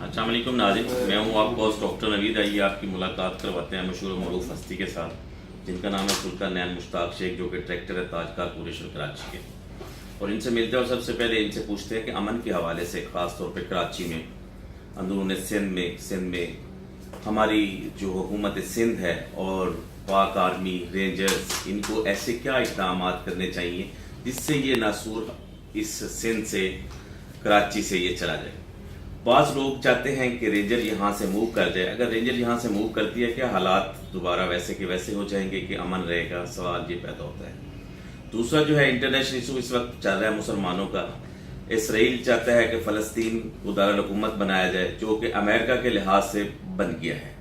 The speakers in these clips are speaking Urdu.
السلام علیکم ناظرین، میں ہوں آپ کو ڈاکٹر نوید۔ آئیے آپ کی ملاقات کرواتے ہیں مشہور و معروف ہستی کے ساتھ جن کا نام ہے سلطان نین مشتاق شیخ، جو کہ ڈائریکٹر ہے تاج کارپوریشن کراچی کے، اور ان سے ملتے ہیں اور سب سے پہلے ان سے پوچھتے ہیں کہ امن کے حوالے سے خاص طور پہ کراچی میں، اندرون سندھ میں ہماری جو حکومت سندھ ہے اور پاک آرمی رینجرز، ان کو ایسے کیا اقدامات کرنے چاہیے جس سے یہ ناسور اس سندھ سے کراچی سے یہ چلا جائے؟ بعض لوگ چاہتے ہیں کہ رینجر یہاں سے موو کر جائے۔ اگر رینجر یہاں سے موو کرتی ہے، کیا حالات دوبارہ ویسے کے ویسے ہو جائیں گے کہ امن رہے گا؟ سوال یہ پیدا ہوتا ہے۔ دوسرا جو ہے انٹرنیشنل ایشو اس وقت چل رہا ہے مسلمانوں کا۔ اسرائیل چاہتا ہے کہ فلسطین کو دارالحکومت بنایا جائے، جو کہ امریکہ کے لحاظ سے بن گیا ہے۔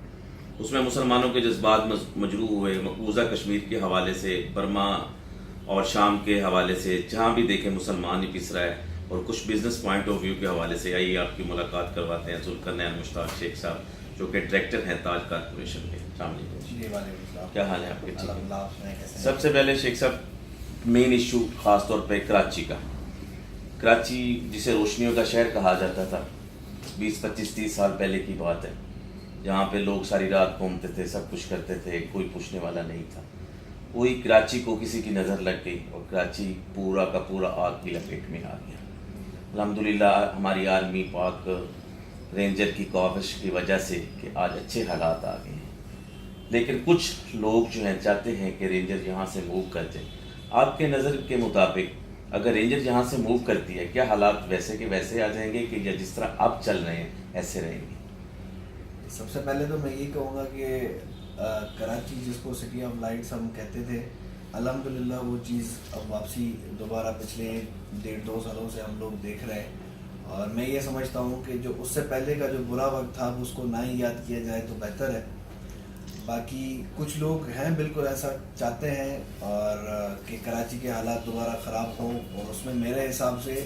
اس میں مسلمانوں کے جذبات مجروح ہوئے، مقبوضہ کشمیر کے حوالے سے، برما اور شام کے حوالے سے، جہاں بھی دیکھیں مسلمان ہی پس رہا ہے، اور کچھ بزنس پوائنٹ آف ویو کے حوالے سے۔ آئیے آپ کی ملاقات کرواتے ہیں سلطان نین مشتاق شیخ صاحب، جو کہ ڈائریکٹر ہیں تاج کارپوریشن کے۔ السلام علیکم، کیا حال ہے آپ کے؟ ٹھیک ہے۔ سب سے پہلے شیخ صاحب، مین ایشو خاص طور پہ کراچی کا، کراچی جسے روشنیوں کا شہر کہا جاتا تھا، 20-25-30 سال پہلے کی بات ہے، جہاں پہ لوگ ساری رات گھومتے تھے، سب کچھ کرتے تھے، کوئی پوچھنے والا نہیں تھا۔ وہی کراچی کو کسی کی نظر لگ گئی اور کراچی پورا کا پورا آگ کی لپیٹ میں آ گیا۔ الحمدللہ ہماری آرمی پاک رینجر کی کاوش کی وجہ سے کہ آج اچھے حالات آ گئے ہیں، لیکن کچھ لوگ جو ہیں چاہتے ہیں کہ رینجر یہاں سے موو کر جائے۔ آپ کے نظر کے مطابق اگر رینجر یہاں سے موو کرتی ہے، کیا حالات ویسے کے ویسے آ جائیں گے کہ یا جس طرح اب چل رہے ہیں ایسے رہیں گے؟ سب سے پہلے تو میں یہ کہوں گا کہ کراچی جس کو سٹی آف لائٹس ہم کہتے تھے، الحمدللہ وہ چیز اب واپسی دوبارہ پچھلے 1.5-2 سالوں سے ہم لوگ دیکھ رہے ہیں، اور میں یہ سمجھتا ہوں کہ جو اس سے پہلے کا جو برا وقت تھا اس کو نہ ہی یاد کیا جائے تو بہتر ہے۔ باقی کچھ لوگ ہیں بالکل ایسا چاہتے ہیں اور کہ کراچی کے حالات دوبارہ خراب ہوں، اور اس میں میرے حساب سے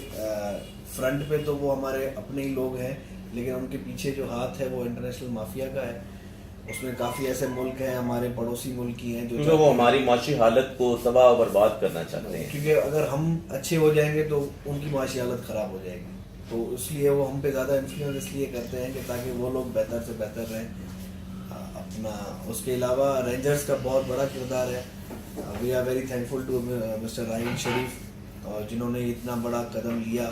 فرنٹ پہ تو وہ ہمارے اپنے ہی لوگ ہیں، لیکن ان کے پیچھے جو ہاتھ ہے وہ انٹرنیشنل مافیا کا ہے۔ اس میں کافی ایسے ملک ہیں، ہمارے پڑوسی ملک ہی ہیں، جو وہ ہماری معاشی حالت کو تباہ و برباد کرنا چاہتے ہیں، کیونکہ اگر ہم اچھے ہو جائیں گے تو ان کی معاشی حالت خراب ہو جائے گی، تو اس لیے وہ ہم پہ زیادہ انفلوئنس اس لیے کرتے ہیں کہ تاکہ وہ لوگ بہتر سے بہتر رہیں اپنا۔ اس کے علاوہ رینجرز کا بہت بڑا کردار ہے۔ We are very thankful to Mr Raheel Sharif, جنہوں نے اتنا بڑا قدم لیا۔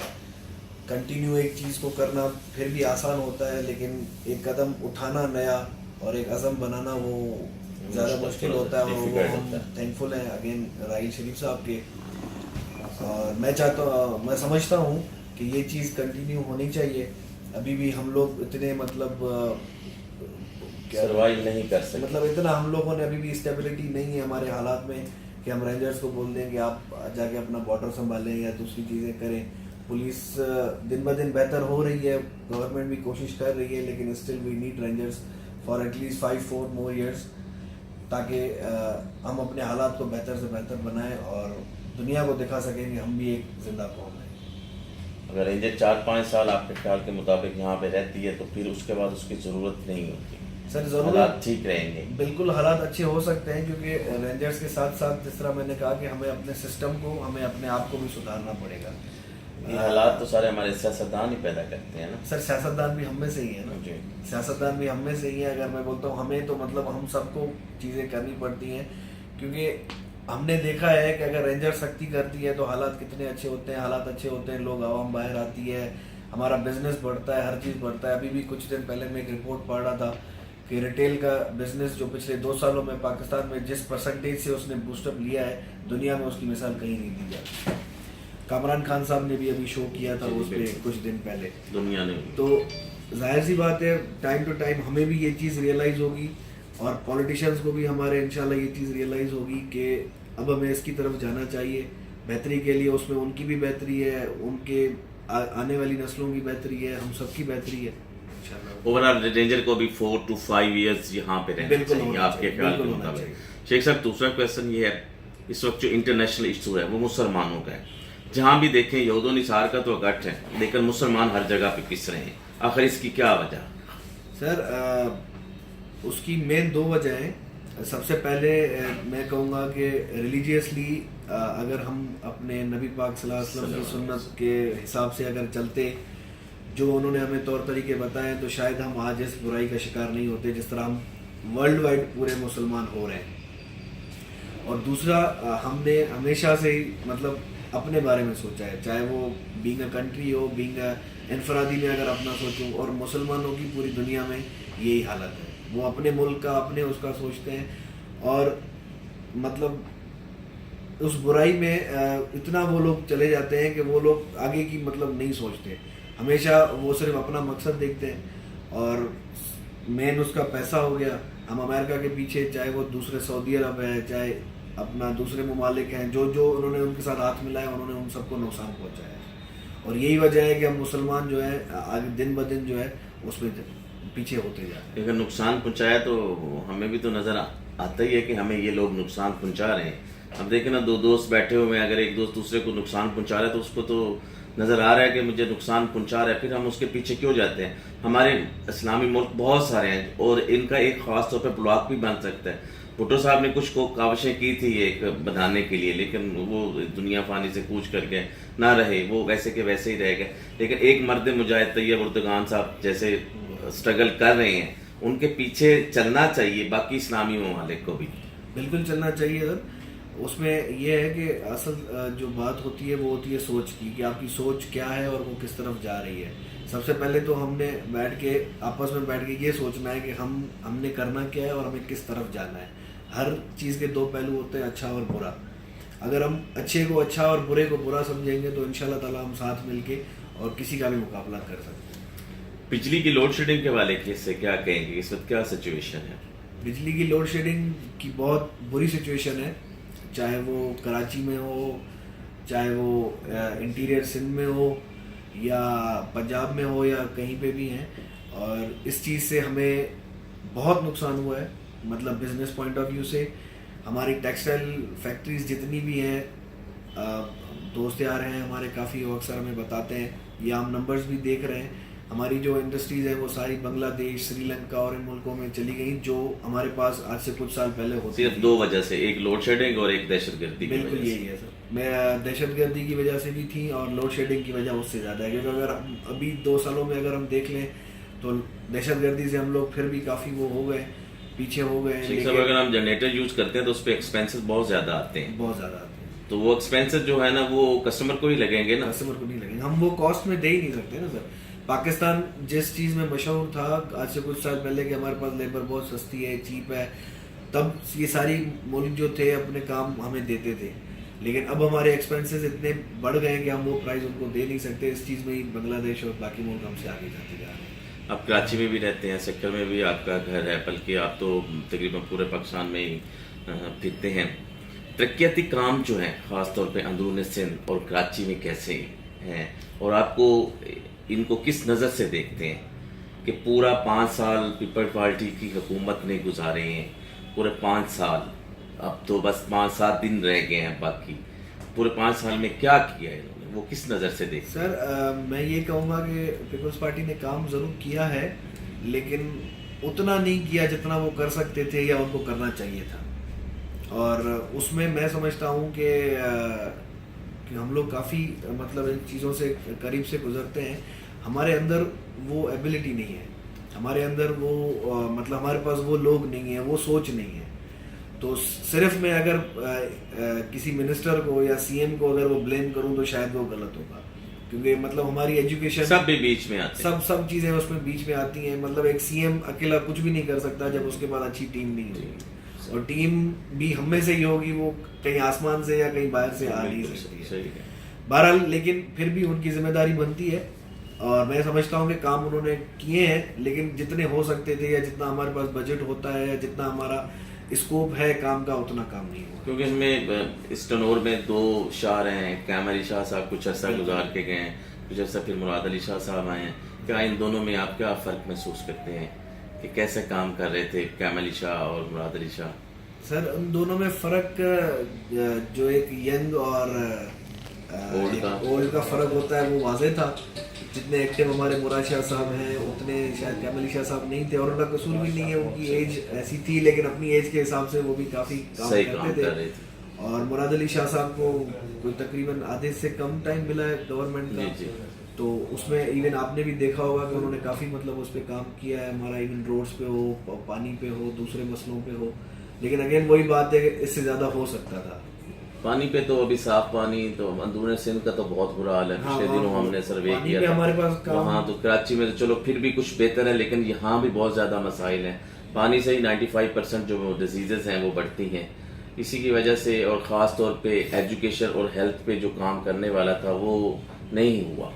کنٹینیو ایک چیز کو کرنا پھر بھی آسان ہوتا ہے، لیکن ایک قدم اٹھانا نیا اور ایک عزم بنانا وہ زیادہ مشکل ہوتا ہے، اور وہ ہم تھینکفل ہیں اگین راحیل شریف صاحب کے۔ اور میں سمجھتا ہوں کہ یہ چیز کنٹینیو ہونی چاہیے۔ ابھی بھی ہم لوگ اتنے سروائیو نہیں کر سکتے، مطلب اتنا ہم لوگوں نے ابھی بھی اسٹیبلٹی نہیں ہے ہمارے حالات میں کہ ہم رینجرز کو بول دیں کہ آپ جا کے اپنا بارڈر سنبھالیں یا دوسری چیزیں کریں۔ پولیس دن بہ دن بہتر ہو رہی ہے، گورنمنٹ بھی کوشش کر رہی ہے، لیکن still we need Rangers for at least 5-4 more years، تاکہ ہم اپنے حالات کو بہتر سے بہتر بنائیں اور دنیا کو دکھا سکیں کہ ہم بھی ایک زندہ قوم ہیں۔ اگر رینجر 4-5 سال آپ کے خیال کے مطابق یہاں پہ رہتی ہے تو پھر اس کے بعد اس کی ضرورت نہیں ہوتی، سر حالات ٹھیک رہیں گے؟ بالکل حالات اچھے ہو سکتے ہیں، کیونکہ رینجرز کے ساتھ ساتھ جس طرح میں نے کہا کہ ہمیں اپنے سسٹم کو، ہمیں اپنے آپ کو بھی سدھارنا پڑے گا۔ یہ حالات تو سارے ہمارے سیاستدان ہی پیدا کرتے ہیں نا سر سیاستدان بھی ہم میں سے ہی ہیں نا، جی، سیاستدان بھی ہم میں سے ہی ہیں۔ اگر میں بولتا ہوں ہمیں، تو مطلب ہم سب کو چیزیں کرنی پڑتی ہیں، کیونکہ ہم نے دیکھا ہے کہ اگر رینجر سختی کرتی ہے تو حالات کتنے اچھے ہوتے ہیں، حالات اچھے ہوتے ہیں، لوگ عوام باہر آتی ہے، ہمارا بزنس بڑھتا ہے، ہر چیز بڑھتا ہے۔ ابھی بھی کچھ دن پہلے میں ایک رپورٹ پڑھ رہا تھا کہ ریٹیل کا بزنس جو پچھلے 2 سالوں میں پاکستان میں جس پرسنٹیج سے اس نے بوسٹ اپ لیا ہے، دنیا میں اس کی مثال کہیں نہیں دی جاتی۔ کامران خان صاحب نے بھی ابھی شو کیا تھا اس پہ کچھ دن پہلے، دنیا نے۔ تو ظاہر سی بات ہے ٹائم ٹو ٹائم ہمیں بھی یہ چیز ریئلائز ہوگی، اور پولیٹیشینز کو بھی ہمارے انشاءاللہ یہ چیز ریئلائز ہوگی کہ اب ہمیں اس کی طرف جانا چاہیے بہتری کے لیے۔ اس میں ان کی بھی بہتری ہے، ان کے آنے والی نسلوں کی بہتری ہے، ہم سب کی بہتری ہے انشاءاللہ۔ اوورآل رینجر کو بھی 4 to 5 years یہاں پہ رہنا چاہیے آپ کے خیال کے مطابق؟ شیخ صاحب دوسرا کویسچن یہ ہے، اس وقت جو انٹرنیشنل ایشو ہے وہ مسلمانوں کا ہے، جہاں بھی دیکھیں یہود و نصار کا تو گٹھ ہے، لیکن مسلمان ہر جگہ پہ پس رہے ہیں، آخر اس کی کیا وجہ؟ سر اس کی مین 2 وجہ ہیں۔ سب سے پہلے میں کہوں گا کہ ریلیجیسلی اگر ہم اپنے نبی پاک صلی اللہ علیہ وسلم کی سنت کے حساب سے اگر چلتے جو انہوں نے ہمیں طور طریقے بتائے تو شاید ہم آج اس برائی کا شکار نہیں ہوتے جس طرح ہم ورلڈ وائڈ پورے مسلمان ہو رہے ہیں. اور دوسرا ہم نے ہمیشہ سے ہی مطلب اپنے بارے میں سوچا ہے, چاہے وہ being a country who, being a انفرادی میں اگر اپنا سوچوں, اور مسلمانوں کی پوری دنیا میں یہی حالت ہے, وہ اپنے ملک کا اپنے اس کا سوچتے ہیں, اور مطلب اس برائی میں اتنا وہ لوگ چلے جاتے ہیں کہ وہ لوگ آگے کی مطلب نہیں سوچتے, ہمیشہ وہ صرف اپنا مقصد دیکھتے ہیں, اور مین اس کا پیسہ ہو گیا. ہم امریکہ کے پیچھے, چاہے وہ دوسرے سعودی عرب ہے, چاہے اپنا دوسرے ممالک ہیں, جو انہوں نے ان کے ساتھ ہاتھ ملایا انہوں نے ان سب کو نقصان پہنچایا ہے. اور یہی وجہ ہے کہ ہم مسلمان جو ہے آگے دن بہ دن جو ہے اس میں پیچھے ہوتے جا رہے ہیں. اگر نقصان پہنچایا تو ہمیں بھی تو نظر آتا ہی ہے کہ ہمیں یہ لوگ نقصان پہنچا رہے ہیں. اب دیکھیں نا, دو دوست بیٹھے ہوئے ہیں, اگر ایک دوست دوسرے کو نقصان پہنچا رہا ہے تو اس کو تو نظر آ رہا ہے کہ مجھے نقصان پہنچا رہا ہے, پھر ہم اس کے پیچھے کیوں جاتے ہیں؟ ہمارے اسلامی ملک بہت سارے ہیں اور ان کا ایک خاص طور پہ بلاک بھی بن سکتا ہے. بھٹو صاحب نے کچھ کاوشیں کی تھی ایک بنانے کے لیے, لیکن وہ دنیا فانی سے کوچ کر کے نہ رہے, وہ ویسے کے ویسے ہی رہ گئے. لیکن ایک مرد مجاہد طیب اردگان صاحب جیسے اسٹرگل کر رہے ہیں, ان کے پیچھے چلنا چاہیے باقی اسلامی ممالک کو بھی. بالکل چلنا چاہیے سر. اس میں یہ ہے کہ اصل جو بات ہوتی ہے وہ ہوتی ہے سوچ کی, کہ آپ کی سوچ کیا ہے اور وہ کس طرف جا رہی ہے. سب سے پہلے تو ہم نے بیٹھ کے آپس میں بیٹھ کے یہ سوچنا ہے کہ ہم نے کرنا کیا ہے اور ہمیں کس طرف جانا ہے. ہر چیز کے دو پہلو ہوتے ہیں, اچھا اور برا. اگر ہم اچھے کو اچھا اور برے کو برا سمجھیں گے تو انشاءاللہ تعالیٰ ہم ساتھ مل کے اور کسی کا بھی مقابلہ کر سکتے ہیں. بجلی کی لوڈ شیڈنگ کے والے سے کیا کہیں گے, اس وقت کیا سچویشن ہے؟ بجلی کی لوڈ شیڈنگ کی بہت بری سچویشن ہے, چاہے وہ کراچی میں ہو, چاہے وہ انٹیریئر سندھ میں ہو, یا پنجاب میں ہو, یا کہیں پہ بھی ہیں. اور اس چیز سے ہمیں بہت نقصان ہوا ہے, مطلب بزنس پوائنٹ آف ویو سے. ہماری ٹیکسٹائل فیکٹریز جتنی بھی ہیں, دوست یار ہیں ہمارے کافی, وہ اکثر ہمیں بتاتے ہیں, یا ہم نمبرز بھی دیکھ رہے ہیں, ہماری جو انڈسٹریز ہیں وہ ساری بنگلہ دیش, سری لنکا اور ان ملکوں میں چلی گئیں, جو ہمارے پاس آج سے کچھ سال پہلے ہوتی صرف دو وجہ سے, ایک لوڈ شیڈنگ اور ایک دہشت گردی. بالکل یہی ہے سر. میں دہشت گردی کی وجہ سے بھی تھی اور لوڈ شیڈنگ کی وجہ اس سے زیادہ ہے, کیونکہ اگر ابھی 2 سالوں میں اگر ہم دیکھ لیں تو دہشت گردی سے ہم لوگ پھر بھی کافی وہ ہو گئے, پیچھے ہو گئے ہیں. اگر ہم جنریٹر یوز کرتے ہیں تو اس پہ ایکسپینسز بہت زیادہ آتے ہیں, بہت زیادہ آتے ہیں. تو وہ ایکسپینسز جو ہے نا وہ کسٹمر کو ہی لگیں گے نا, کسٹمر کو نہیں لگیں گے. ہم وہ کاسٹ میں دے ہی نہیں سکتے نا سر. پاکستان جس چیز میں مشہور تھا آج سے کچھ سال پہلے کہ ہمارے پاس لیبر بہت سستی ہے, چیپ ہے, تب یہ ساری ملک جو تھے اپنے کام ہمیں دیتے تھے. لیکن اب ہمارے ایکسپینسز اتنے بڑھ گئے ہیں کہ ہم وہ پرائز ان کو دے نہیں سکتے. اس چیز میں ہی بنگلہ دیش اور باقی ملک ہم سے آگے جاتے جا رہے ہیں. آپ کراچی میں بھی رہتے ہیں, سیکٹر میں بھی آپ کا گھر ہے, بلکہ آپ تو تقریباً پورے پاکستان میں ہی پھرتے ہیں. ترقیاتی کام جو ہیں خاص طور پہ اندرون سندھ اور کراچی میں کیسے ہیں, اور آپ کو ان کو کس نظر سے دیکھتے ہیں کہ پورا 5 سال پیپل پارٹی کی حکومت نے گزارے ہیں, پورے 5 سال, اب تو بس 5-7 دن رہ گئے ہیں باقی, پورے 5 سال میں کیا کیا ہے انہوں نے, وہ کس نظر سے دیکھتے ہیں؟ سر میں یہ کہوں گا کہ پیپلز پارٹی نے کام ضرور کیا ہے, لیکن اتنا نہیں کیا جتنا وہ کر سکتے تھے یا ان کو کرنا چاہیے تھا. اور اس میں سمجھتا ہوں کہ ہم لوگ کافی مطلب ان چیزوں سے قریب سے گزرتے ہیں. ہمارے اندر وہ ایبلٹی نہیں ہے, ہمارے اندر وہ مطلب ہمارے پاس وہ لوگ نہیں ہیں, وہ سوچ نہیں ہے. تو صرف میں اگر کسی منسٹر کو یا سی ایم کو اگر وہ بلیم کروں تو شاید وہ غلط ہوگا, کیونکہ مطلب ہماری ایجوکیشن سب بھی بیچ میں آتے ہیں, سب چیزیں اس میں بیچ میں آتی ہیں. مطلب ایک سی ایم اکیلا کچھ بھی نہیں کر سکتا جب اس کے پاس اچھی ٹیم نہیں ہوگی, اور ٹیم بھی ہم میں سے ہی ہوگی, وہ کہیں آسمان سے یا کہیں باہر سے آ نہیں سکتی ہے. بہرحال لیکن پھر بھی ان کی ذمہ داری بنتی ہے, اور میں سمجھتا ہوں کہ کام انہوں نے کیے ہیں, لیکن جتنے ہو سکتے تھے یا جتنا ہمارے پاس بجٹ ہوتا ہے یا جتنا ہمارا اسکوپ ہے کام کا اتنا کام نہیں ہوا. کیونکہ اس میں اس ٹنور میں 2 شاہ رہے ہیں, قیام علی شاہ صاحب کچھ عرصہ گزار کے گئے ہیں, کچھ عرصہ پھر مراد علی شاہ صاحب آئے ہیں. کیا ان دونوں میں آپ کیا فرق محسوس کرتے ہیں کہ کیسے کام کر رہے تھے قیام علی شاہ اور مراد علی شاہ؟ سر ان دونوں میں فرق جو ایک ینگ اور اولڈ کا فرق ہوتا ہے وہ واضح تھا. جتنے ایکٹیو ہمارے مراد شاہ صاحب ہیں اتنے شاید قیام علی شاہ صاحب نہیں تھے, اور ان کا قصور بھی نہیں ہے, ان کی ایج ایسی تھی, لیکن اپنی ایج کے حساب سے وہ بھی کافی کام کرتے تھے. اور مراد علی شاہ صاحب کو کوئی تقریباً آدھے سے کم ٹائم ملا ہے گورنمنٹ کا, تو اس میں ایون آپ نے بھی دیکھا ہوگا کہ انہوں نے کافی مطلب اس پہ کام کیا ہے ہمارا, ایون روڈس پہ ہو, پانی پہ ہو, دوسرے مسئلوں پہ ہو. لیکن اگین وہی بات ہے کہ اس سے زیادہ ہو سکتا تھا. پانی پہ تو ابھی صاف پانی تو اندرون سندھ کا تو بہت برا حال ہے. پچھلے دنوں ہم نے سروے کیا تھا ہمارے پاس وہاں, تو کراچی میں تو چلو پھر بھی کچھ بہتر ہے, لیکن یہاں بھی بہت زیادہ مسائل ہیں. پانی سے ہی 95% جو ڈیزیزز ہیں وہ بڑھتی ہیں. اسی کی وجہ سے, اور خاص طور پہ ایجوکیشن اور ہیلتھ پہ جو کام کرنے والا تھا وہ نہیں ہوا.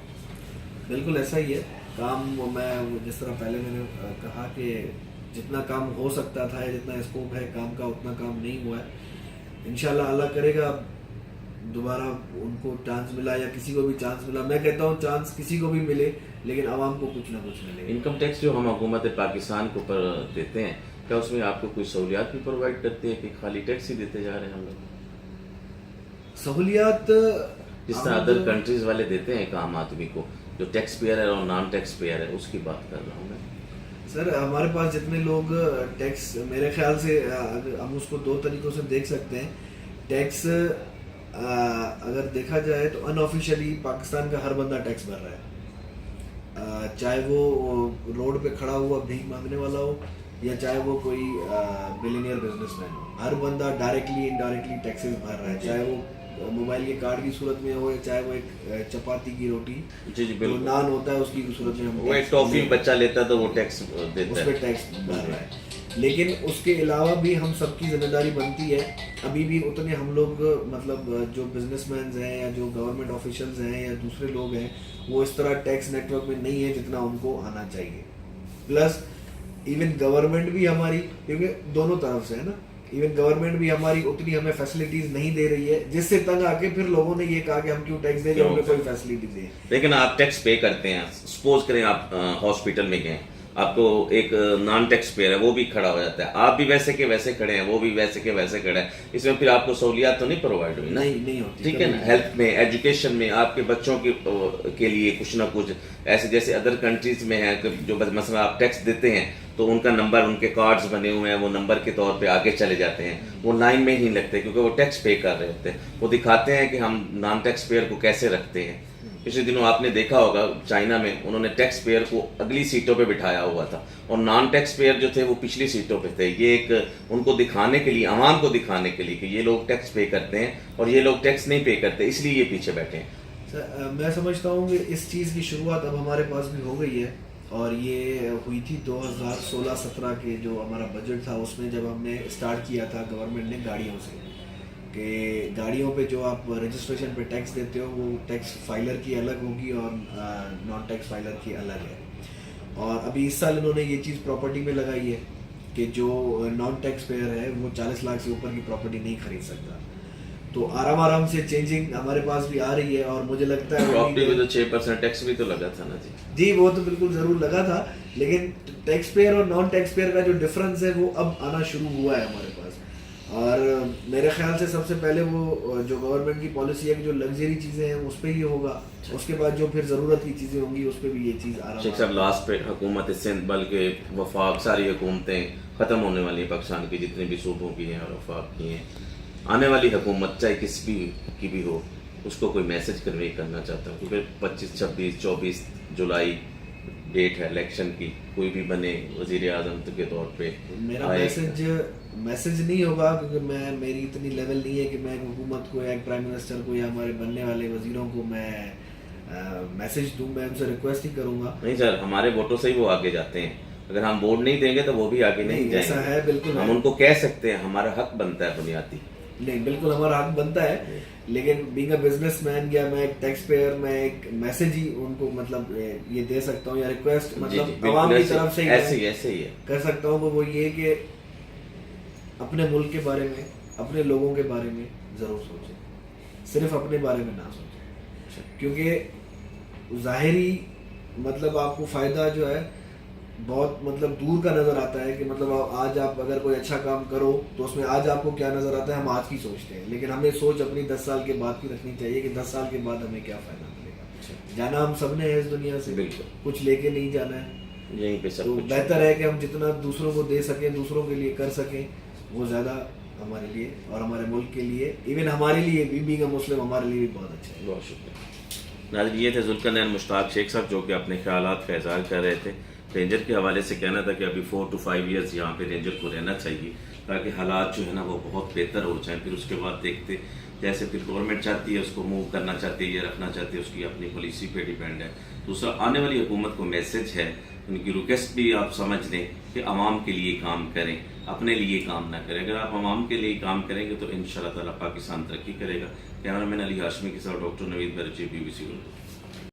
بالکل ایسا ہی ہے کام. میں جس طرح پہلے میں نے کہا کہ جتنا کام ہو سکتا تھا, جتنا اسکوپ ہے کام کا, اتنا کام نہیں ہوا ہے. انشاءاللہ اللہ کرے گا دوبارہ ان کو چانس ملا, یا کسی کو بھی چانس ملا. میں کہتا ہوں چانس کسی کو بھی ملے, لیکن عوام کو کچھ نہ کچھ ملے. انکم ٹیکس جو ہم حکومت پاکستان کو پر دیتے ہیں, کیا اس میں آپ کو کوئی سہولیات بھی پرووائڈ کرتے ہیں کہ خالی ٹیکس ہی دیتے جا رہے ہیں ہم لوگ؟ سہولیات جس طرح ادر کنٹریز والے دیتے ہیں عام آدمی کو, جو ٹیکس پیئر ہے اور نان ٹیکس پیئر ہے, اس کی بات کر رہا ہوں میں. سر ہمارے پاس جتنے لوگ ٹیکس, میرے خیال سے ہم اس کو دو طریقوں سے دیکھ سکتے ہیں. ٹیکس اگر دیکھا جائے تو ان آفیشیلی پاکستان کا ہر بندہ ٹیکس بھر رہا ہے, چاہے وہ روڈ پہ کھڑا ہوا بھیک مانگنے والا ہو, یا چاہے وہ کوئی بلینئر بزنس مین ہو. ہر بندہ ڈائریکٹلی انڈائریکٹلی ٹیکسز بھر رہا ہے, چاہے وہ موبائل کے کارڈ کی صورت میں ہو, یا چاہے وہ ایک چپاتی کی روٹی جو نان ہوتا ہے اس کی صورت میں, وہ ایک ٹافی بچہ لیتا ہے تو وہ ٹیکس دیتا ہے, اس پہ ٹیکس بھر رہا ہے. لیکن اس کے علاوہ بھی ہم سب کی ذمہ داری بنتی ہے. ابھی بھی اتنے ہم لوگ مطلب جو بزنس مینز ہیں یا جو گورنمنٹ آفیشلز ہیں یا دوسرے لوگ ہیں, وہ اس طرح ٹیکس نیٹ ورک میں نہیں ہے جتنا ان کو آنا چاہیے. پلس ایون گورنمنٹ بھی ہماری, کیونکہ دونوں طرف سے ہے نا, ایون گورنمنٹ بھی ہماری اتنی ہمیں فیسلٹیز نہیں دے رہی ہے, جس سے تنگ آ کے پھر لوگوں نے یہ کہا کہ ہم کیوں ٹیکس دیں جو ہمیں کوئی فیسلٹی دیں. لیکن آپ ٹیکس پے کرتے ہیں. سپوز کریں آپ ہاسپٹل میں گئے, آپ کو ایک نان ٹیکس پیئر ہے وہ بھی کھڑا ہو جاتا ہے, آپ بھی ویسے کے ویسے کھڑے ہیں, وہ بھی ویسے کے ویسے کھڑے ہیں, اس میں پھر آپ کو سہولیات تو نہیں پرووائڈ ہوئی نا, نہیں ہوتی. ٹھیک ہے نا. ہیلتھ میں, ایجوکیشن میں, آپ کے بچوں کے لیے کچھ نہ کچھ ایسے جیسے ادر کنٹریز میں ہے کہ جو مثلا آپ ٹیکس دیتے ہیں تو ان کا نمبر, ان کے کارڈز بنے ہوئے ہیں, وہ نمبر کے طور پہ آگے چلے جاتے ہیں, وہ لائن میں ہی لگتے ہیں کیونکہ وہ ٹیکس پے کر رہے ہوتے ہیں. وہ دکھاتے ہیں کہ ہم نان ٹیکس پیئر کو کیسے رکھتے ہیں. پچھلے دنوں آپ نے دیکھا ہوگا چائنا میں انہوں نے ٹیکس پیئر کو اگلی سیٹوں پہ بٹھایا ہوا تھا, اور نان ٹیکس پیئر جو تھے وہ پچھلی سیٹوں پہ تھے. یہ ایک ان کو دکھانے کے لیے, عوام کو دکھانے کے لیے کہ یہ لوگ ٹیکس پے کرتے ہیں اور یہ لوگ ٹیکس نہیں پے کرتے, اس لیے یہ پیچھے بیٹھے ہیں. میں سمجھتا ہوں کہ اس چیز کی شروعات اب ہمارے پاس بھی ہو گئی ہے, اور یہ ہوئی تھی 2016-17 کے جو ہمارا بجٹ تھا اس میں, جب ہم نے اسٹارٹ کیا تھا گورنمنٹ نے گاڑیوں سے, کہ گاڑیوں پہ جو آپ رجسٹریشن پہ ٹیکس دیتے ہو وہ ٹیکس فائلر کی الگ ہوگی اور نان ٹیکس فائلر کی الگ ہے. اور ابھی اس سال انہوں نے یہ چیز پراپرٹی میں لگائی ہے کہ جو نان ٹیکس پیئر ہے وہ 40 لاکھ سے اوپر کی پراپرٹی نہیں خرید سکتا. تو آرام سے چینجنگ ہمارے پاس بھی آ رہی ہے, اور مجھے لگتا ہے پراپرٹی پہ تو 6% ٹیکس بھی تو لگا تھا نا. جی وہ تو بالکل ضرور لگا تھا, لیکن ٹیکس پیئر اور نان ٹیکس پیئر کا جو ڈفرنس ہے وہ اب آنا شروع ہوا ہے ہمارے پاس. اور میرے خیال سے سب سے پہلے وہ جو گورنمنٹ کی پالیسی ہے کہ جو لگژری چیزیں ہیں اس پہ ہی ہوگا, اس کے بعد جو پھر ضرورت کی چیزیں ہوں گی اس پہ بھی یہ چیز آ رہا ہے. شیخ صاحب لاسٹ پہ حکومت سندھ بلکہ وفاق ساری حکومتیں ختم ہونے والی ہیں, پاکستان کی جتنے بھی صوبوں کی ہیں اور وفاق کی ہیں, آنے والی حکومت چاہے کس بھی کی بھی ہو, اس کو کوئی میسج کنوے کرنا چاہتا ہوں, کیونکہ 25, 26, 24 جولائی ڈیٹ ہے الیکشن کی, کوئی بھی بنے وزیر اعظم کے طور پہ. میرا میسج نہیں ہوگا کیونکہ میری اتنی لیول نہیں ہے کہ میں حکومت کو یا ایک پرائم منسٹر کو یا ہمارے بننے والے وزیروں کو میں میسج دوں. میں ان سے ریکویسٹ ہی کروں گا. نہیں سر, ہمارے ووٹوں سے ہی وہ آگے جاتے ہیں, اگر ہم ووٹ نہیں دیں گے تو وہ بھی آگے نہیں جائیں گے. ہے بالکل, ہم ان کو کہہ سکتے ہیں, ہمارا حق بنتا ہے بنیادی. نہیں بالکل ہمارا حق بنتا ہے, لیکن بینگ اے بزنس مین یا میں ایک ٹیکس پیئر, میں ایک میسج ہی ان کو مطلب یہ دے سکتا ہوں یا ریکویسٹ مطلب عوام کی طرف سے ایسے ہی کر سکتا ہوں. وہ یہ کہ اپنے ملک کے بارے میں, اپنے لوگوں کے بارے میں ضرور سوچیں, صرف اپنے بارے میں نہ سوچیں, کیونکہ ظاہری مطلب آپ کو فائدہ جو ہے بہت مطلب دور کا نظر آتا ہے کہ مطلب آج آپ اگر کوئی اچھا کام کرو تو اس میں آج آپ کو کیا نظر آتا ہے, ہم آج کی سوچتے ہیں, لیکن ہمیں سوچ اپنی 10 سال کے بعد کی رکھنی چاہیے کہ 10 سال کے بعد ہمیں کیا فائدہ ملے گا. جانا ہم سب نے ہے اس دنیا سے, کچھ لے کے نہیں جانا ہے. یہیں پہ تو بہتر ہے کہ ہم جتنا دوسروں کو دے سکیں, دوسروں کے لیے کر سکیں, وہ زیادہ ہمارے لیے اور ہمارے ملک کے لیے, ایون ہمارے لیے بھی, بینگ اے مسلم ہمارے لیے بھی بہت اچھا ہے. بہت شکریہ. ناظرین یہ تھے ذوالقرنین مشتاق شیخ صاحب جو کہ اپنے خیالات کا اظہار کر رہے تھے. رینجر کے حوالے سے کہنا تھا کہ ابھی 4 to 5 ایئرز یہاں پہ رینجر کو رہنا چاہیے تاکہ حالات جو ہے نا وہ بہت بہتر ہو جائیں. پھر اس کے بعد دیکھتے جیسے پھر گورنمنٹ چاہتی ہے اس کو موو کرنا چاہتی ہے یا رکھنا چاہتی ہے, اس کی اپنی پالیسی پہ ڈیپینڈ ہے. دوسرا آنے والی حکومت کو میسج ہے, ان کی ریکویسٹ بھی آپ سمجھ لیں کہ عوام کے لیے کام کریں, اپنے لیے کام نہ کریں. اگر آپ عوام کے لیے کام کریں گے تو انشاءاللہ تعالیٰ پاکستان ترقی کرے گا. کیمرہ مین علی ہاشمی کے ساتھ ڈاکٹر نوید برچی, BBC اردو.